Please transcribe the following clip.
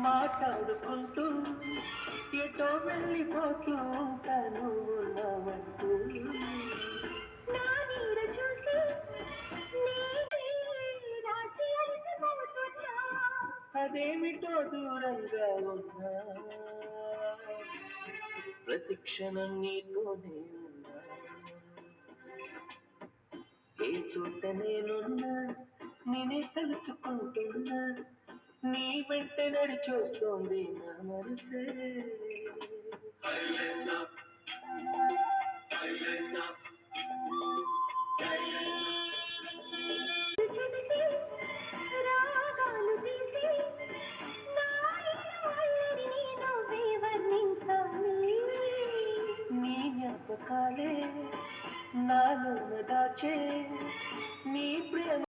మాట్లాడుకుంటూ ఎటో వెళ్ళిపోతూ ఉంటాను ఉన్నామంటూ నా నీడ చూసి రాసి అలసిపోతున్నా. అదేమిటో దూరంగా ఉన్నా ప్రతిక్షణం నీతోనే ఉన్నా ఏ చోట నేనున్నా నేనే తలుచుకుంటున్నా నీ వెంట నడిచొస్తోంది నా మనసే